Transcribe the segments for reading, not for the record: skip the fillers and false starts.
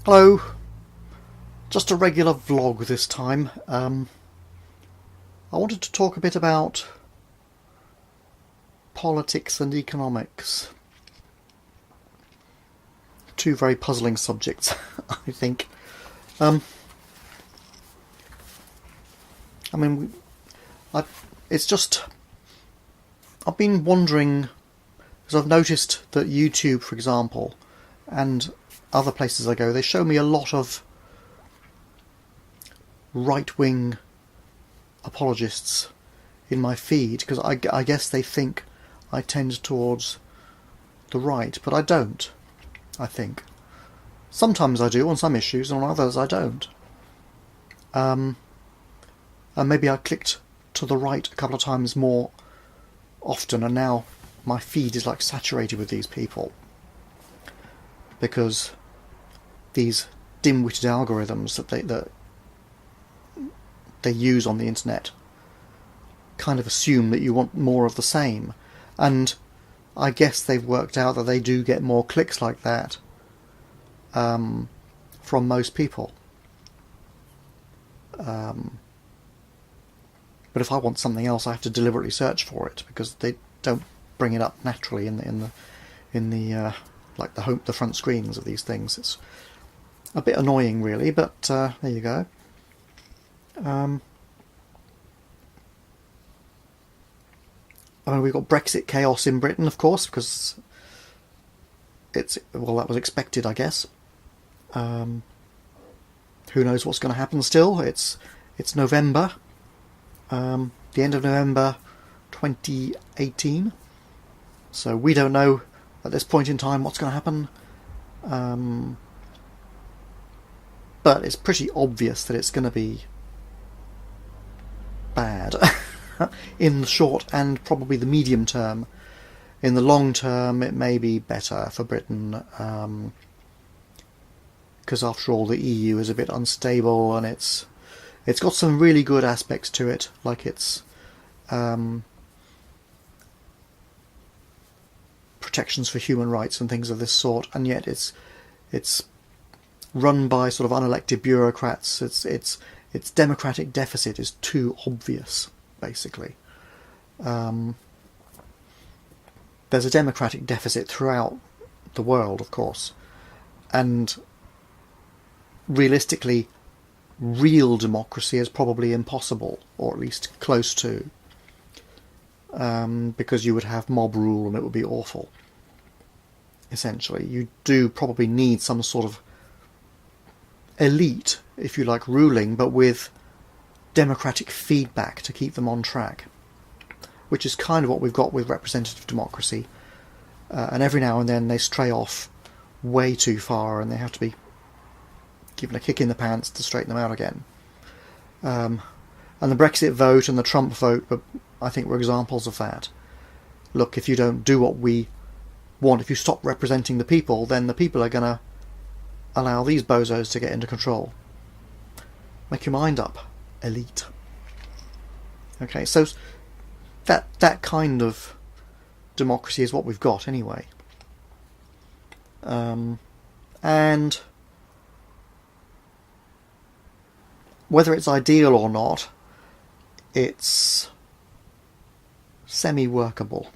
Hello, just a regular vlog this time. I wanted to talk a bit about politics and economics. Two very puzzling subjects, I think. Um, I mean, it's just... I've been wondering, because I've noticed that YouTube, for example, and other places I go, they show me a lot of right-wing apologists in my feed, because I guess they think I tend towards the right, but I don't, I think. Sometimes I do on some issues, and on others I don't. And maybe I clicked to the right a couple of times more often, and now my feed is like saturated with these people, because these dim-witted algorithms that they use on the internet kind of assume that you want more of the same, and I guess they've worked out that they do get more clicks like that from most people. But if I want something else, I have to deliberately search for it, because they don't bring it up naturally in the like the front screens of these things. It's a bit annoying, really, but there you go. I mean, we've got Brexit chaos in Britain, of course, because that was expected, I guess. Who knows what's going to happen still? It's November, the end of November 2018, so we don't know at this point in time what's going to happen. But it's pretty obvious that it's going to be bad in the short and probably the medium term. In the long term, it may be better for Britain, because after all, the EU is a bit unstable, and it's got some really good aspects to it, like its protections for human rights and things of this sort, and yet it's run by sort of unelected bureaucrats. Its democratic deficit is too obvious, basically. There's a democratic deficit throughout the world, of course, and realistically, real democracy is probably impossible, or at least close to, because you would have mob rule and it would be awful. Essentially, you do probably need some sort of elite, if you like, ruling, but with democratic feedback to keep them on track, which is kind of what we've got with representative democracy. And every now and then they stray off way too far, and they have to be given a kick in the pants to straighten them out again. And the Brexit vote and the Trump vote, I think, were examples of that. Look, if you don't do what we want, if you stop representing the people, then the people are going to allow these bozos to get into control. Make your mind up, elite. Okay, so that kind of democracy is what we've got anyway. And whether it's ideal or not, it's semi-workable.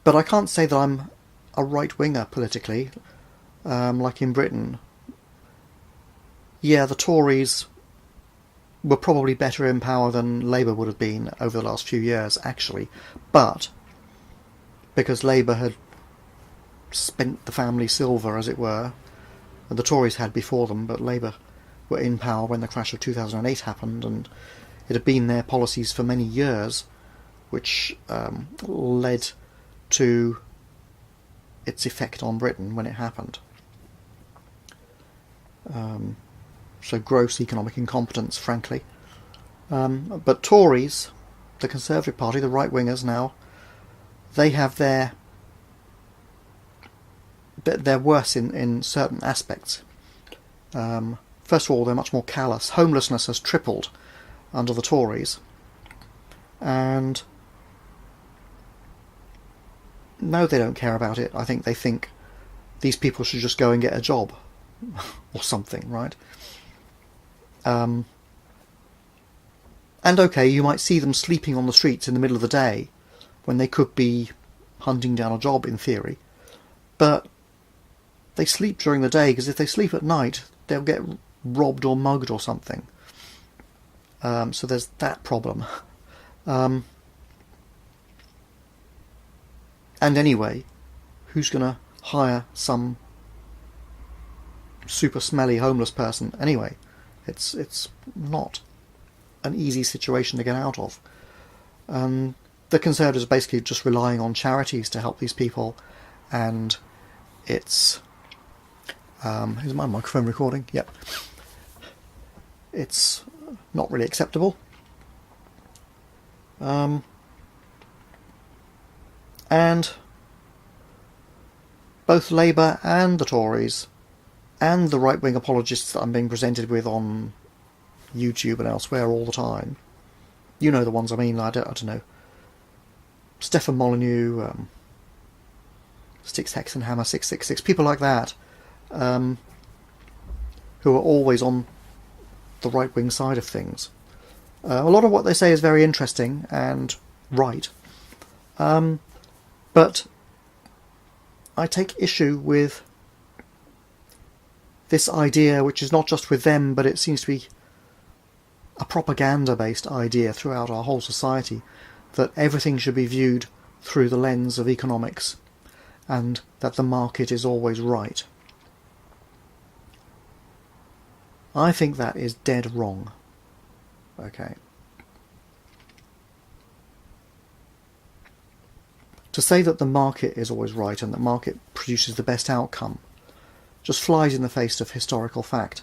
But I can't say that I'm a right-winger politically, like in Britain. Yeah, the Tories were probably better in power than Labour would have been over the last few years, actually, but because Labour had spent the family silver, as it were, and the Tories had before them, but Labour were in power when the crash of 2008 happened, and it had been their policies for many years, which led to its effect on Britain when it happened. So gross economic incompetence, frankly. But Tories, the Conservative Party, the right-wingers now, they have they're worse in certain aspects. First of all, they're much more callous. Homelessness has tripled under the Tories, and no, they don't care about it. I think they think these people should just go and get a job or something, right? And okay, you might see them sleeping on the streets in the middle of the day when they could be hunting down a job in theory, but they sleep during the day because if they sleep at night they'll get robbed or mugged or something. So there's that problem. And anyway, who's going to hire some super smelly homeless person anyway? It's not an easy situation to get out of. The Conservatives are basically just relying on charities to help these people, and it's... is my microphone recording? Yep. It's not really acceptable. And both Labour and the Tories and the right-wing apologists that I'm being presented with on YouTube and elsewhere all the time, you know the ones I mean, I don't know, Stefan Molyneux, Sticks Hexenhammer 666, people like that, who are always on the right-wing side of things. A lot of what they say is very interesting and right, but I take issue with this idea, which is not just with them, but it seems to be a propaganda-based idea throughout our whole society, that everything should be viewed through the lens of economics, and that the market is always right. I think that is dead wrong. Okay. To say that the market is always right and that the market produces the best outcome just flies in the face of historical fact.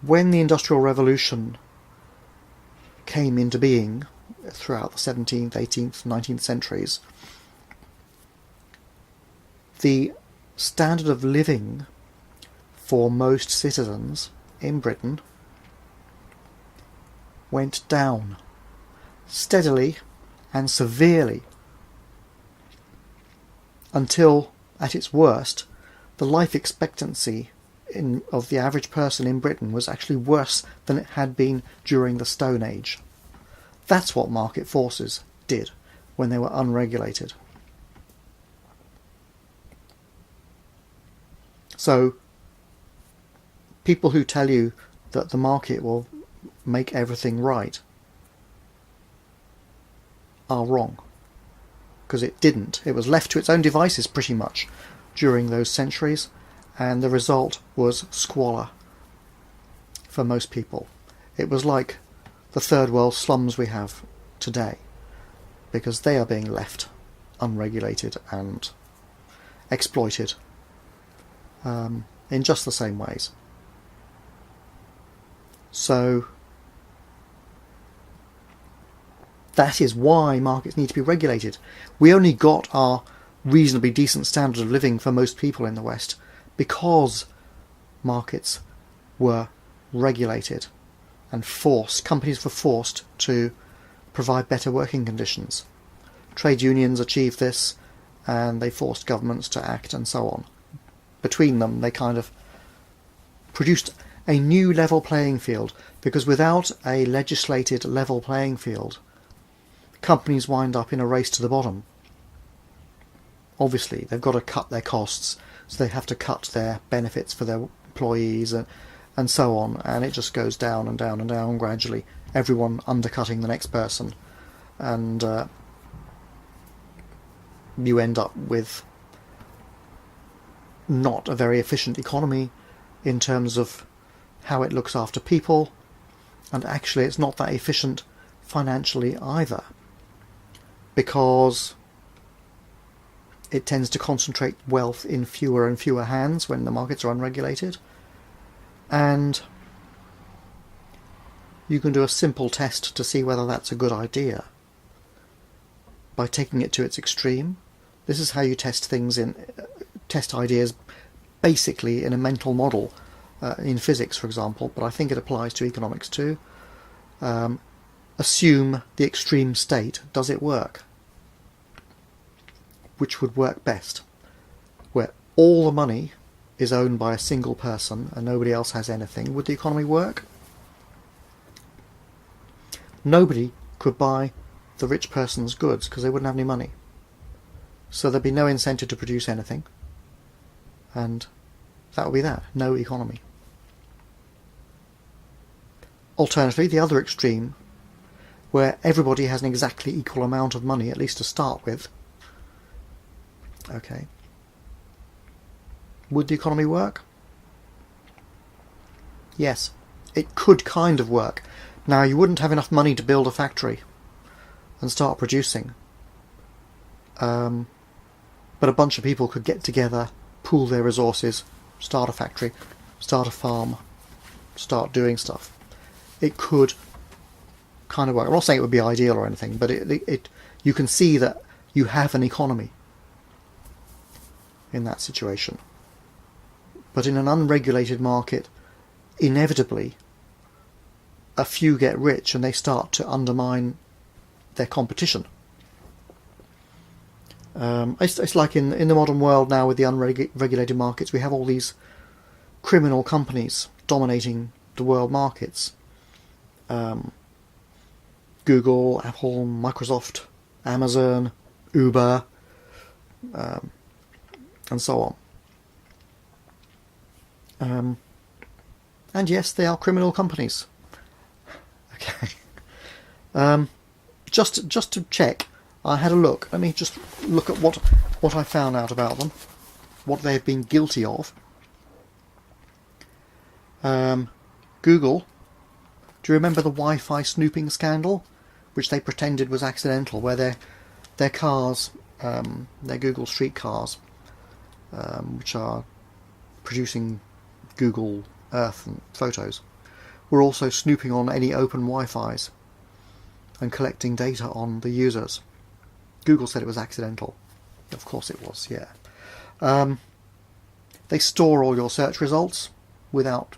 When the Industrial Revolution came into being throughout the 17th, 18th, 19th centuries, the standard of living for most citizens in Britain went down steadily and severely until, at its worst, the life expectancy of the average person in Britain was actually worse than it had been during the Stone Age. That's what market forces did when they were unregulated. So, people who tell you that the market will make everything right are wrong, because it didn't. It was left to its own devices pretty much during those centuries, and the result was squalor for most people. It was like the third world slums we have today, because they are being left unregulated and exploited in just the same ways. So that is why markets need to be regulated. We only got our reasonably decent standard of living for most people in the West because markets were regulated and companies were forced to provide better working conditions. Trade unions achieved this, and they forced governments to act, and so on. Between them, they kind of produced a new level playing field, because without a legislated level playing field, companies wind up in a race to the bottom. Obviously, they've got to cut their costs, so they have to cut their benefits for their employees and so on, and it just goes down and down and down gradually, everyone undercutting the next person, and you end up with not a very efficient economy in terms of how it looks after people, and actually it's not that efficient financially either, because it tends to concentrate wealth in fewer and fewer hands when the markets are unregulated. And you can do a simple test to see whether that's a good idea by taking it to its extreme. This is how you test things test ideas basically in a mental model, in physics for example, but I think it applies to economics too. Assume the extreme state. Does it work? which would work best, where all the money is owned by a single person and nobody else has anything, would the economy work? Nobody could buy the rich person's goods because they wouldn't have any money. So there'd be no incentive to produce anything, and that would be that. No economy. Alternatively, the other extreme, where everybody has an exactly equal amount of money, at least to start with. Okay. Would the economy work? Yes. It could kind of work. Now, you wouldn't have enough money to build a factory and start producing. But a bunch of people could get together, pool their resources, start a factory, start a farm, start doing stuff. It could kind of work. I'm not saying it would be ideal or anything, but you can see that you have an economy in that situation. But in an unregulated market, inevitably, a few get rich and they start to undermine their competition. It's like in the modern world now with the unregulated markets, we have all these criminal companies dominating the world markets. Google, Apple, Microsoft, Amazon, Uber, and so on. And yes, they are criminal companies. Okay. Just to check, I had a look. Let me just look at what I found out about them, what they have been guilty of. Google. Do you remember the Wi-Fi snooping scandal, which they pretended was accidental, where their cars, their Google Street cars, which are producing Google Earth and photos, were also snooping on any open Wi-Fis and collecting data on the users. Google said it was accidental. Of course it was, yeah. They store all your search results without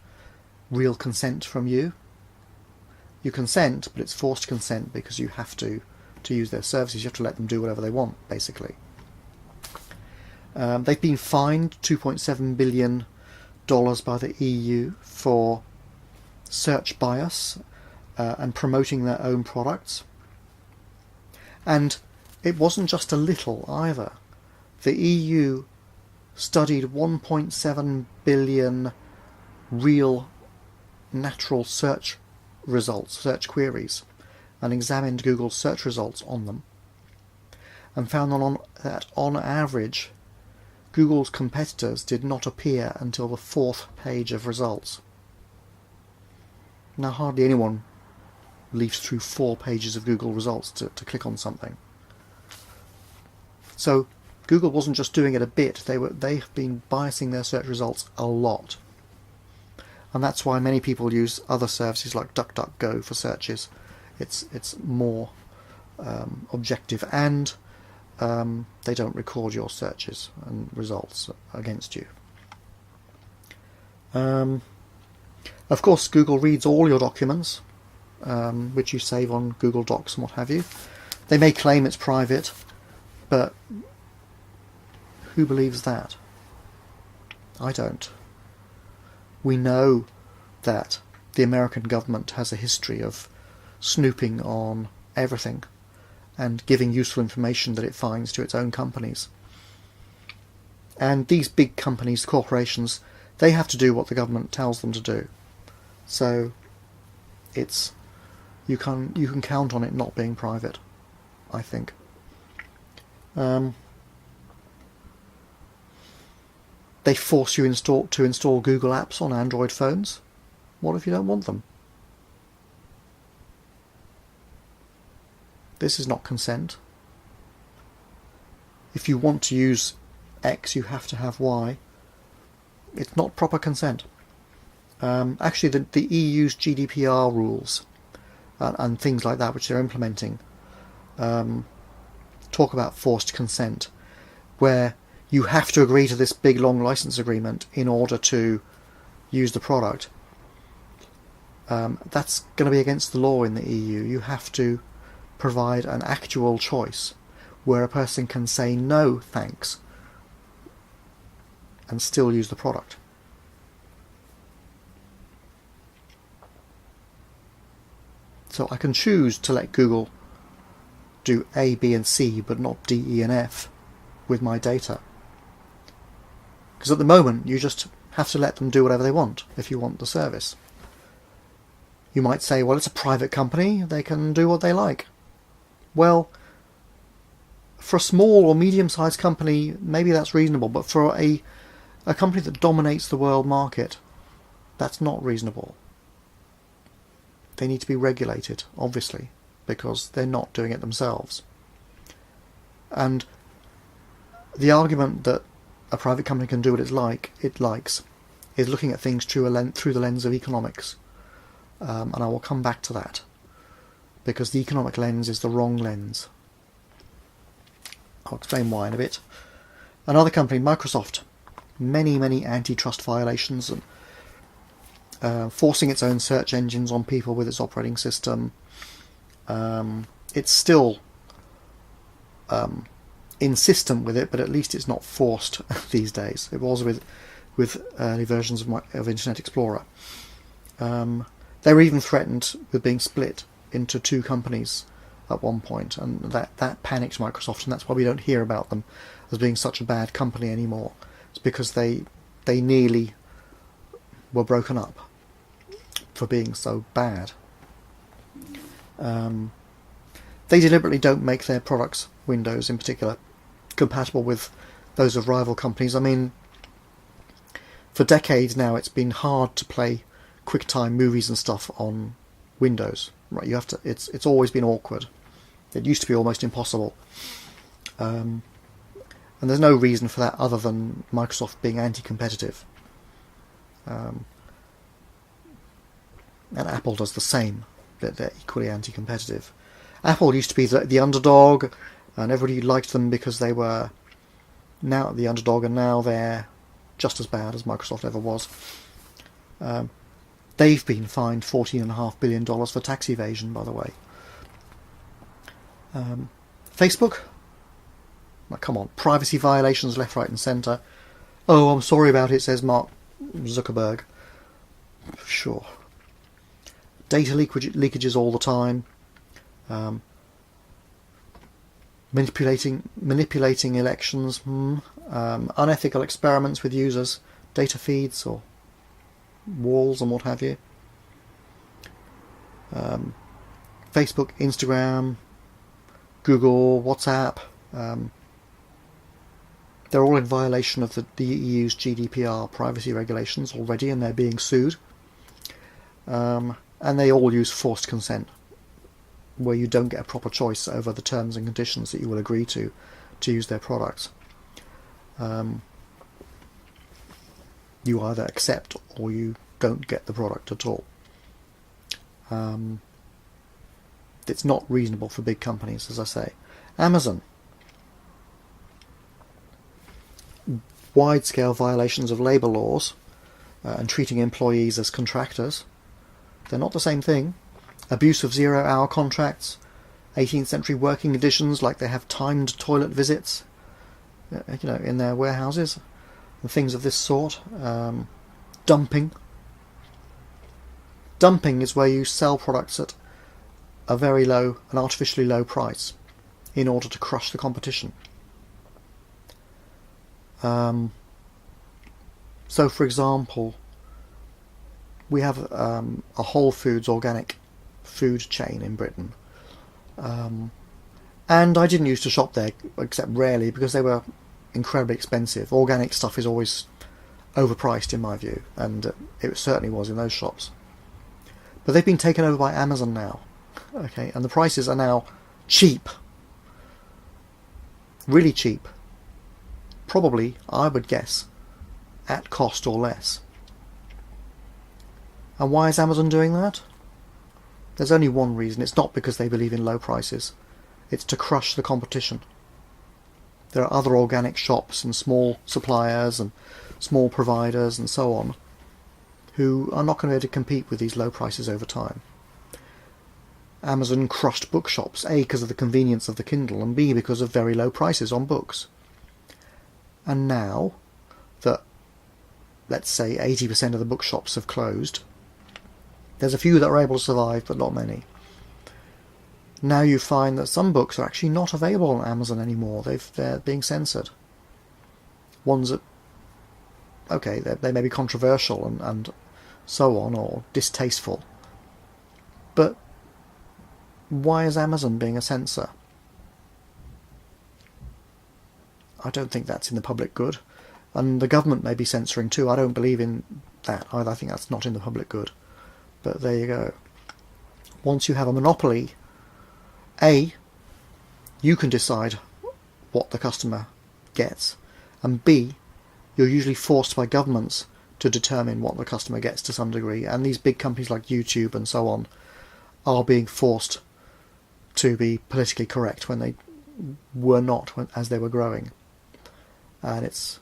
real consent from you. You consent, but it's forced consent because you have to use their services. You have to let them do whatever they want, basically. They've been fined $2.7 billion by the EU for search bias and promoting their own products. And it wasn't just a little either. The EU studied 1.7 billion real natural search results, search queries, and examined Google's search results on them, and found that on average Google's competitors did not appear until the 4th page of results. Now hardly anyone leafs through 4 pages of Google results to click on something. So Google wasn't just doing it a bit, they've been biasing their search results a lot. And that's why many people use other services like DuckDuckGo for searches. It's more objective, and they don't record your searches and results against you. Of course, Google reads all your documents, which you save on Google Docs and what have you. They may claim it's private, but who believes that? I don't. We know that the American government has a history of snooping on everything and giving useful information that it finds to its own companies. And these big companies, corporations, they have to do what the government tells them to do. So it's you can count on it not being private, I think. They force you to install Google apps on Android phones. What if you don't want them? This is not consent. If you want to use X, you have to have Y. It's not proper consent. Actually, the EU's GDPR rules and things like that, which they're implementing, talk about forced consent, where you have to agree to this big long license agreement in order to use the product. That's going to be against the law in the EU. You have to provide an actual choice, where a person can say no thanks and still use the product. So I can choose to let Google do A, B and C but not D, E and F with my data. Because at the moment you just have to let them do whatever they want if you want the service. You might say, well, it's a private company, they can do what they like. Well, for a small or medium-sized company, maybe that's reasonable, but for a company that dominates the world market, that's not reasonable. They need to be regulated, obviously, because they're not doing it themselves. And the argument that a private company can do what it likes is looking at things through the lens of economics. And I will come back to that, because the economic lens is the wrong lens. I'll explain why in a bit. Another company, Microsoft, many antitrust violations and forcing its own search engines on people with its operating system. It's still insistent with it, but at least it's not forced these days. It was with early versions of Internet Explorer. They were even threatened with being split into two companies at one point, and that panicked Microsoft, and that's why we don't hear about them as being such a bad company anymore. It's because they nearly were broken up for being so bad. They deliberately don't make their products, Windows in particular, compatible with those of rival companies. I mean, for decades now it's been hard to play QuickTime movies and stuff on Windows. Right, you have to. It's always been awkward. It used to be almost impossible, and there's no reason for that other than Microsoft being anti-competitive. And Apple does the same. They're equally anti-competitive. Apple used to be the underdog, and everybody liked them because they were now the underdog, and now they're just as bad as Microsoft ever was. They've been fined $14.5 billion for tax evasion, by the way. Facebook? Now, come on, privacy violations left, right and centre. Oh, I'm sorry about it, says Mark Zuckerberg. Sure. Data leakages all the time. Manipulating elections. Unethical experiments with users. Data feeds or walls and what have you. Facebook, Instagram, Google, WhatsApp, they're all in violation of the EU's GDPR privacy regulations already, and they're being sued. And they all use forced consent, where you don't get a proper choice over the terms and conditions that you will agree to use their products. You either accept or you don't get the product at all. It's not reasonable for big companies, as I say. Amazon. Wide-scale violations of labour laws and treating employees as contractors. They're not the same thing. Abuse of zero-hour contracts. 18th century working conditions, like they have timed toilet visits, in their warehouses. And things of this sort. Dumping. Dumping is where you sell products at a very low, an artificially low price in order to crush the competition. So, for example, we have a Whole Foods organic food chain in Britain. And I didn't used to shop there, except rarely, because they were incredibly expensive. Organic stuff is always overpriced in my view, and it certainly was in those shops. But they've been taken over by Amazon now, okay, and the prices are now cheap, really cheap, probably, I would guess, at cost or less. And why is Amazon doing that? There's only one reason. It's not because they believe in low prices. It's to crush the competition. There are other organic shops and small suppliers and small providers and so on who are not going to be able to compete with these low prices over time. Amazon crushed bookshops, A, because of the convenience of the Kindle, and B, because of very low prices on books. And now that, let's say, 80% of the bookshops have closed, there's a few that are able to survive, but not many. Now you find that some books are actually not available on Amazon anymore. They're being censored. Ones that, okay, they may be controversial and so on, or distasteful. But why is Amazon being a censor? I don't think that's in the public good. And the government may be censoring too. I don't believe in that either. I think that's not in the public good. But there you go. Once you have a monopoly, A, you can decide what the customer gets, and B, you're usually forced by governments to determine what the customer gets to some degree, and these big companies like YouTube and so on are being forced to be politically correct when they were not as they were growing. And it's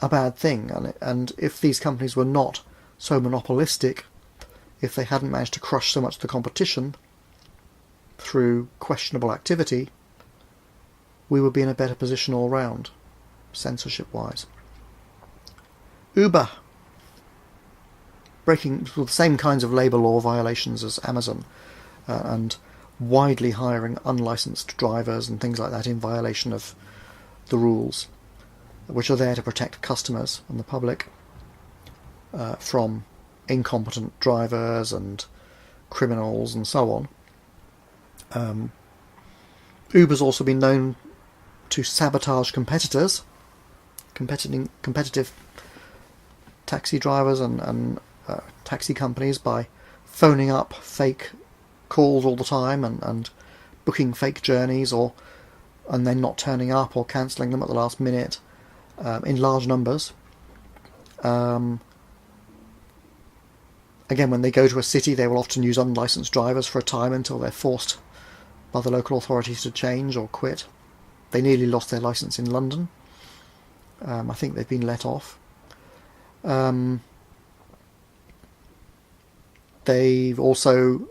a bad thing, and if these companies were not so monopolistic, if they hadn't managed to crush so much of the competition through questionable activity, we would be in a better position all round, censorship-wise. Uber, breaking the same kinds of labour law violations as Amazon, and widely hiring unlicensed drivers and things like that in violation of the rules, which are there to protect customers and the public from incompetent drivers and criminals and so on. Uber's also been known to sabotage competitors, competitive taxi drivers and taxi companies by phoning up fake calls all the time and booking fake journeys, and then not turning up or cancelling them at the last minute in large numbers. Again, when they go to a city, they will often use unlicensed drivers for a time until they're forced by the local authorities to change or quit. They nearly lost their licence in London. I think they've been let off. They've also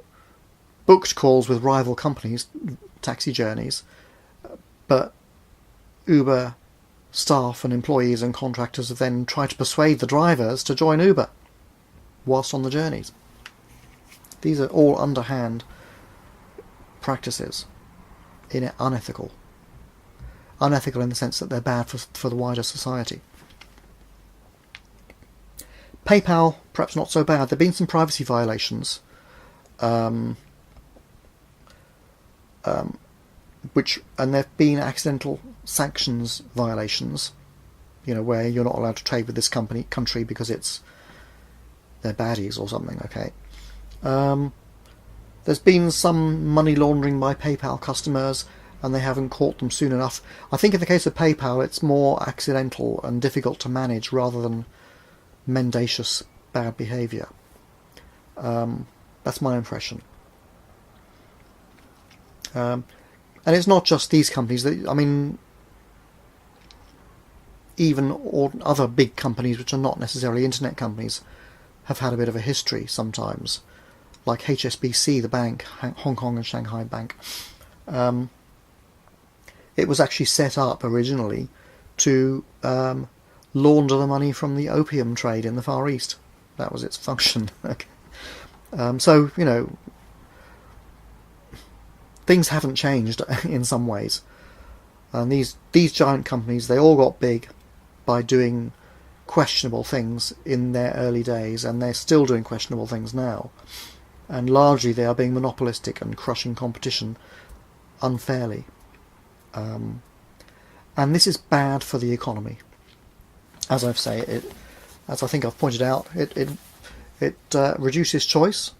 booked calls with rival companies, taxi journeys, but Uber staff and employees and contractors have then tried to persuade the drivers to join Uber whilst on the journeys. These are all underhand practices, unethical. Unethical in the sense that they're bad for the wider society. PayPal, perhaps not so bad. There have been some privacy violations, and there have been accidental sanctions violations, where you're not allowed to trade with this country because they're baddies or something. Okay. There's been some money laundering by PayPal customers, and they haven't caught them soon enough. I think in the case of PayPal, it's more accidental and difficult to manage rather than mendacious bad behaviour. That's my impression. And it's not just these companies. Even other big companies which are not necessarily internet companies have had a bit of a history sometimes, like HSBC, the bank, Hong Kong and Shanghai Bank. It was actually set up originally to launder the money from the opium trade in the Far East. That was its function. So, things haven't changed in some ways. And these giant companies, they all got big by doing questionable things in their early days, and they're still doing questionable things now. And largely they are being monopolistic and crushing competition unfairly. And this is bad for the economy. As I think I've pointed out, it reduces choice.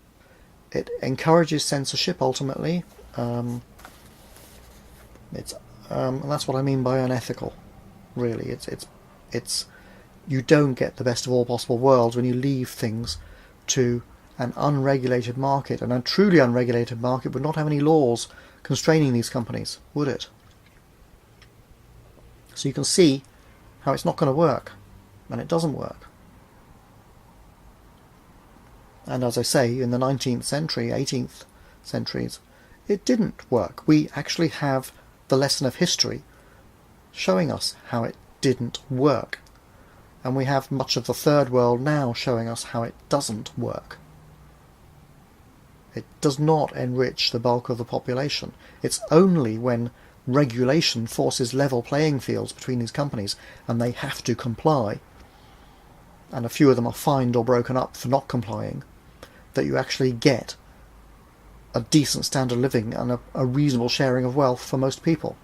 It encourages censorship ultimately. And that's what I mean by unethical. Really, it's you don't get the best of all possible worlds when you leave things to an unregulated market. And a truly unregulated market would not have any laws constraining these companies, would it? So you can see how it's not going to work, and it doesn't work. And as I say, in the 19th century, 18th centuries, it didn't work. We actually have the lesson of history showing us how it didn't work. And we have much of the third world now showing us how it doesn't work. It does not enrich the bulk of the population. It's only when regulation forces level playing fields between these companies and they have to comply, and a few of them are fined or broken up for not complying, that you actually get a decent standard of living and a reasonable sharing of wealth for most people.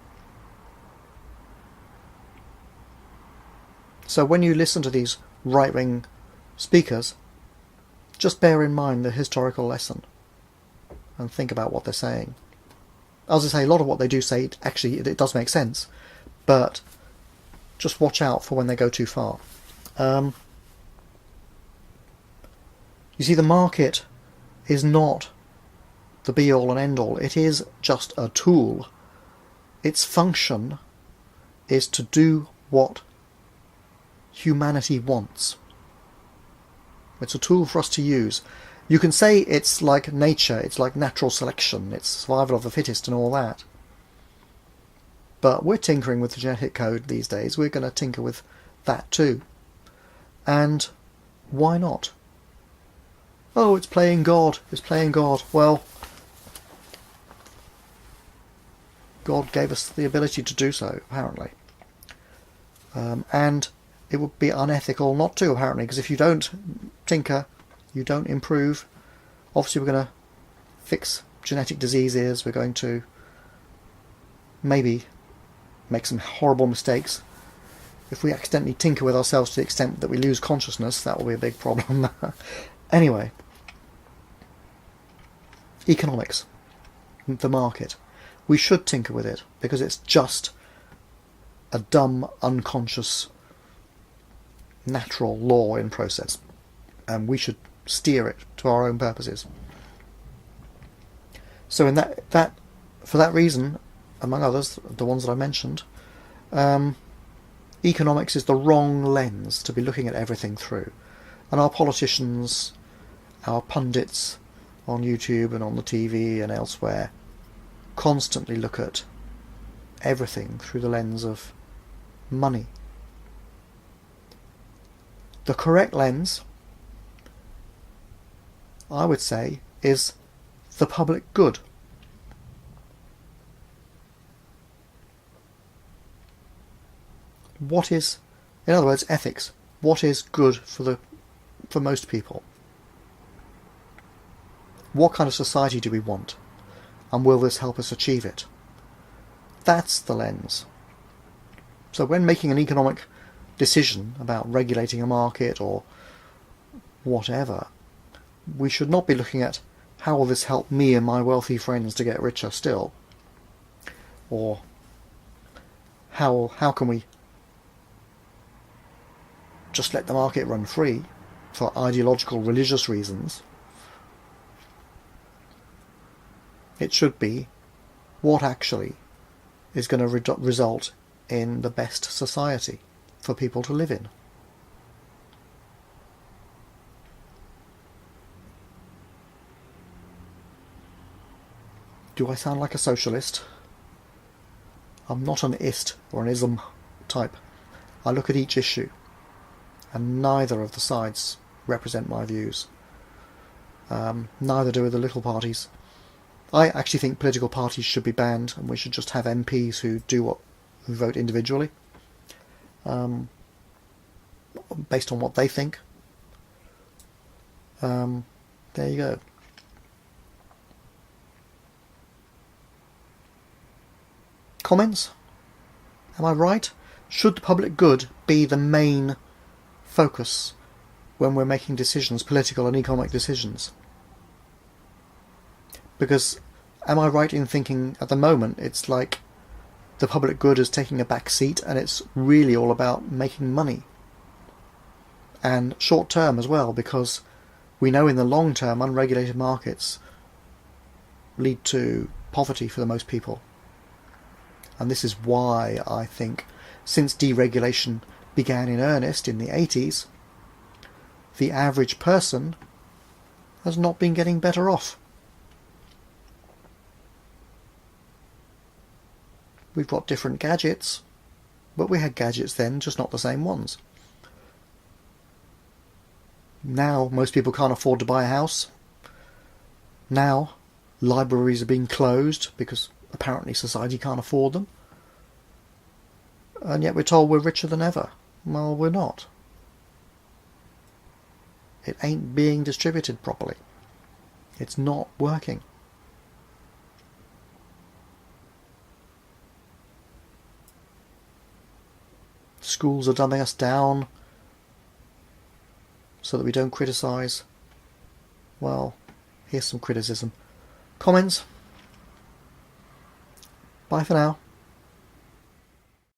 So when you listen to these right-wing speakers, just bear in mind the historical lesson and think about what they're saying. As I say, a lot of what they do say, actually, it does make sense, but just watch out for when they go too far. You see, the market is not the be-all and end-all. It is just a tool. Its function is to do what humanity wants. It's a tool for us to use. You can say it's like nature, it's like natural selection, it's survival of the fittest and all that. But we're tinkering with the genetic code these days. We're going to tinker with that too. And why not? Oh, it's playing God. It's playing God. Well, God gave us the ability to do so, apparently. And it would be unethical not to, apparently, because if you don't tinker, you don't improve. Obviously, we're going to fix genetic diseases. We're going to maybe make some horrible mistakes. If we accidentally tinker with ourselves to the extent that we lose consciousness, that will be a big problem. Anyway, economics, the market. We should tinker with it because it's just a dumb, unconscious, natural law in process, and we should steer it to our own purposes. So in for that reason, among others, the ones that I mentioned, economics is the wrong lens to be looking at everything through. And our politicians, our pundits on YouTube and on the TV and elsewhere constantly look at everything through the lens of money. The correct lens, I would say, is the public good. What is, in other words, ethics? What is good for most people? What kind of society do we want? And will this help us achieve it? That's the lens. So when making an economic decision about regulating a market or whatever, we should not be looking at how will this help me and my wealthy friends to get richer still, or how can we just let the market run free for ideological religious reasons. It should be what actually is going to result in the best society for people to live in. Do I sound like a socialist? I'm not an ist or an ism type. I look at each issue, and neither of the sides represent my views. Neither do the little parties. I actually think political parties should be banned, and we should just have MPs who vote individually, based on what they think. There you go. Comments? Am I right? Should the public good be the main focus when we're making decisions, political and economic decisions? Because am I right in thinking at the moment it's like the public good is taking a back seat and it's really all about making money? And short term as well, because we know in the long term unregulated markets lead to poverty for the most people. And this is why I think since deregulation began in earnest in the 80s, the average person has not been getting better off. We've got different gadgets, but we had gadgets then, just not the same ones. Now most people can't afford to buy a house. Now libraries are being closed because apparently society can't afford them. And yet we're told we're richer than ever. Well, we're not. It ain't being distributed properly. It's not working. Schools are dumbing us down so that we don't criticise. Well, here's some criticism. Comments? Bye for now.